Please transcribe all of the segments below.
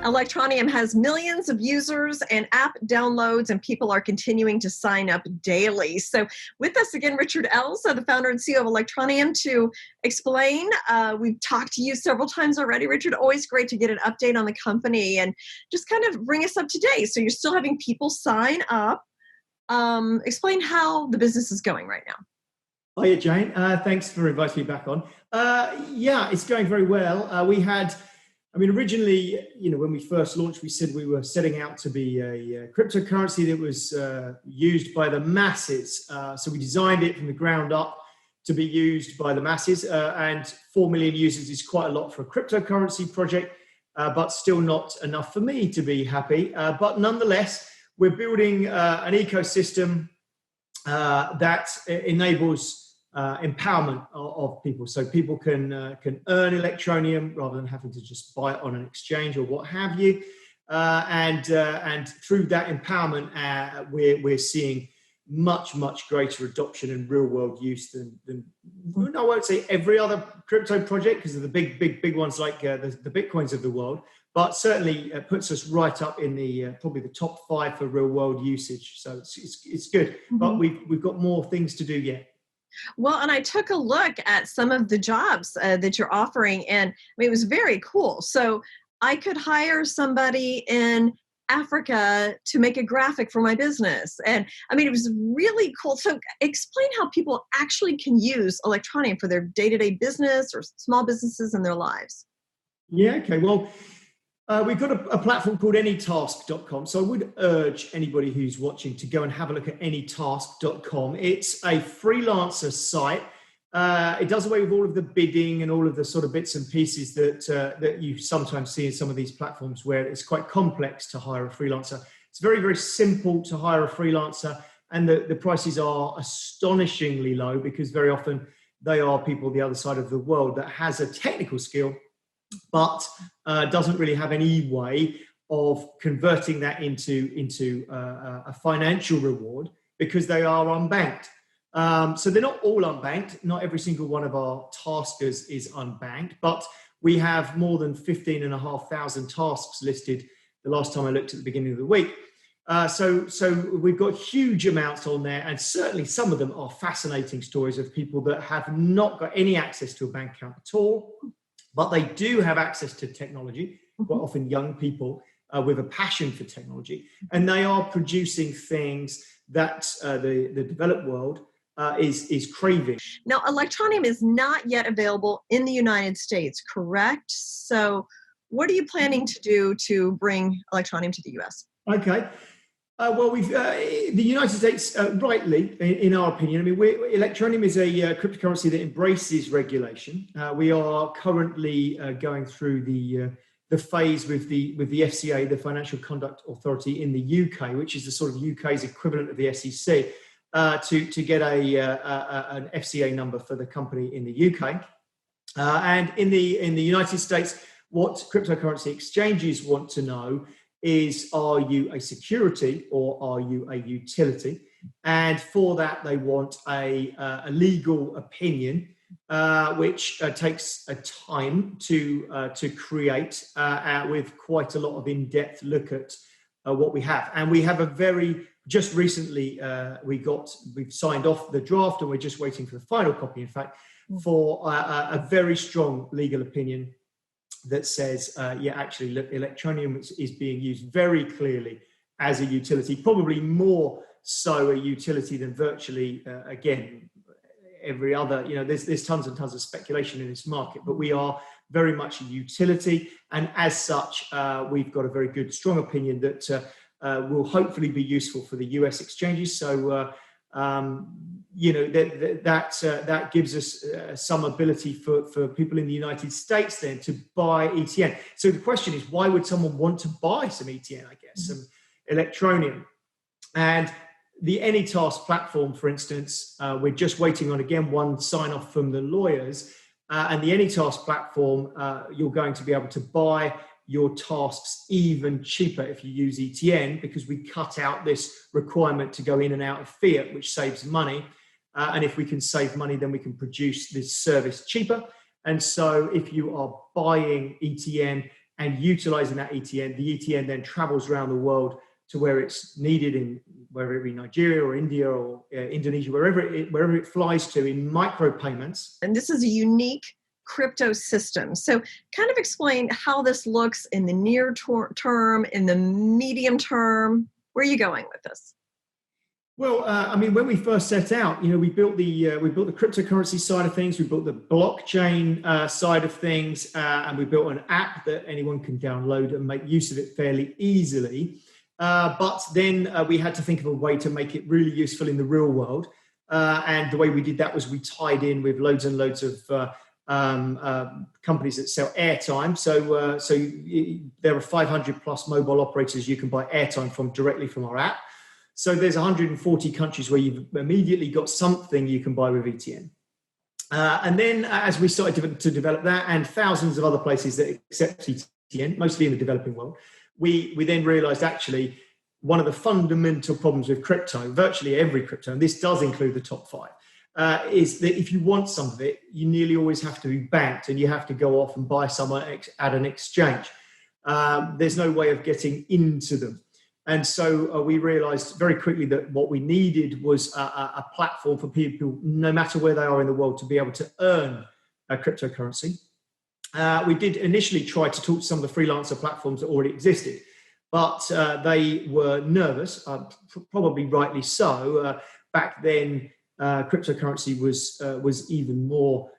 Electroneum has millions of users and app downloads, and people are continuing to sign up daily. So with us again, Richard Ells, the founder and CEO of Electroneum, to explain. We've talked to you several times already, Richard. Always great to get an update on the company and just kind of bring us up to date. So you're still having people sign up. Explain how the business is going right now. Hiya, Jane. Thanks for inviting me back on. Yeah, it's going very well. Originally, when we first launched, we said we were setting out to be a cryptocurrency that was used by the masses. So we designed it from the ground up to be used by the masses. And 4 million users is quite a lot for a cryptocurrency project, but still not enough for me to be happy. But nonetheless, we're building an ecosystem that enables empowerment of people, so people can earn Electroneum rather than having to just buy it on an exchange or what have you. And through that empowerment, we're seeing much greater adoption and real world use than I won't say every other crypto project because of the big ones like the Bitcoins of the world, but certainly it puts us right up in the probably the top 5 for real world usage. So it's good, but we've got more things to do yet. Well, and I took a look at some of the jobs that you're offering, and it was very cool. So I could hire somebody in Africa to make a graphic for my business. And it was really cool. So explain how people actually can use Electroneum for their day-to-day business or small businesses in their lives. Yeah, okay. Well, we've got a platform called AnyTask.com. So I would urge anybody who's watching to go and have a look at AnyTask.com. It's a freelancer site. It does away with all of the bidding and all of the sort of bits and pieces that you sometimes see in some of these platforms where it's quite complex to hire a freelancer. It's very simple to hire a freelancer, and the prices are astonishingly low because very often they are people the other side of the world that has a technical skill but doesn't really have any way of converting that into a financial reward because they are unbanked. So they're not all unbanked. Not every single one of our taskers is unbanked, but we have more than 15,500 tasks listed the last time I looked at the beginning of the week. So we've got huge amounts on there, and certainly some of them are fascinating stories of people that have not got any access to a bank account at all, but they do have access to technology, quite often young people with a passion for technology, and they are producing things that the developed world is craving. Now, Electroneum is not yet available in the United States, correct? So what are you planning to do to bring Electroneum to the US? Okay. Well, the United States, rightly, in our opinion, Electroneum is a cryptocurrency that embraces regulation. We are currently going through the phase with the FCA, the Financial Conduct Authority in the UK, which is the sort of UK's equivalent of the SEC, to get an FCA number for the company in the UK. And in the United States, what cryptocurrency exchanges want to know is, are you a security or are you a utility? And for that, they want a legal opinion, which takes a time to create with quite a lot of in-depth look at what we have. And we have just recently, we've signed off the draft and we're just waiting for the final copy, in fact, for a very strong legal opinion that says, actually, look, Electroneum is being used very clearly as a utility, probably more so a utility than virtually, again, every other, there's tons and tons of speculation in this market, but we are very much a utility. And as such, we've got a very good, strong opinion that will hopefully be useful for the US exchanges. So, that gives us some ability for people in the United States then to buy ETN. So the question is, why would someone want to buy some ETN, I guess, some Electroneum? And the AnyTask platform, for instance, we're just waiting on, again, one sign-off from the lawyers. And the AnyTask platform, you're going to be able to buy your tasks even cheaper if you use ETN, because we cut out this requirement to go in and out of fiat, which saves money. And if we can save money, then we can produce this service cheaper. And so if you are buying ETN and utilizing that ETN. The ETN then travels around the world to where it's needed, in whether it be Nigeria or India or Indonesia, wherever it flies to, in micropayments. And this is a unique crypto system. So kind of explain how this looks in the near term, in the medium term. Where are you going with this? Well, I mean, when we first set out, we built the cryptocurrency side of things, we built the blockchain side of things, and we built an app that anyone can download and make use of it fairly easily. But then we had to think of a way to make it really useful in the real world. And the way we did that was we tied in with loads and loads of companies that sell airtime. So there are 500 plus mobile operators you can buy airtime from directly from our app. So there's 140 countries where you've immediately got something you can buy with ETN. And then as we started to develop that, and thousands of other places that accept ETN, mostly in the developing world, we then realized actually one of the fundamental problems with crypto, virtually every crypto, and this does include the top 5, is that if you want some of it, you nearly always have to be banked and you have to go off and buy some at an exchange. There's no way of getting into them. And so we realized very quickly that what we needed was a platform for people, no matter where they are in the world, to be able to earn a cryptocurrency. We did initially try to talk to some of the freelancer platforms that already existed, but they were nervous, probably rightly so. Back then, cryptocurrency was even more,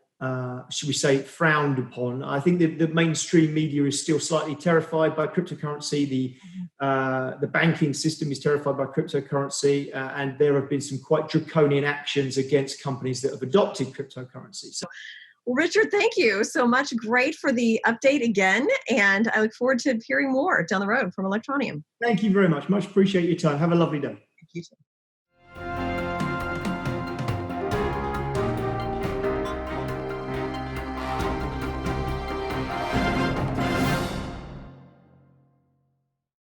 should we say, frowned upon. I think the mainstream media is still slightly terrified by cryptocurrency. The banking system is terrified by cryptocurrency, and there have been some quite draconian actions against companies that have adopted cryptocurrency. So, well, Richard, thank you so much. Great for the update again, and I look forward to hearing more down the road from Electroneum. Thank you very much. Much appreciate your time. Have a lovely day. Thank you too.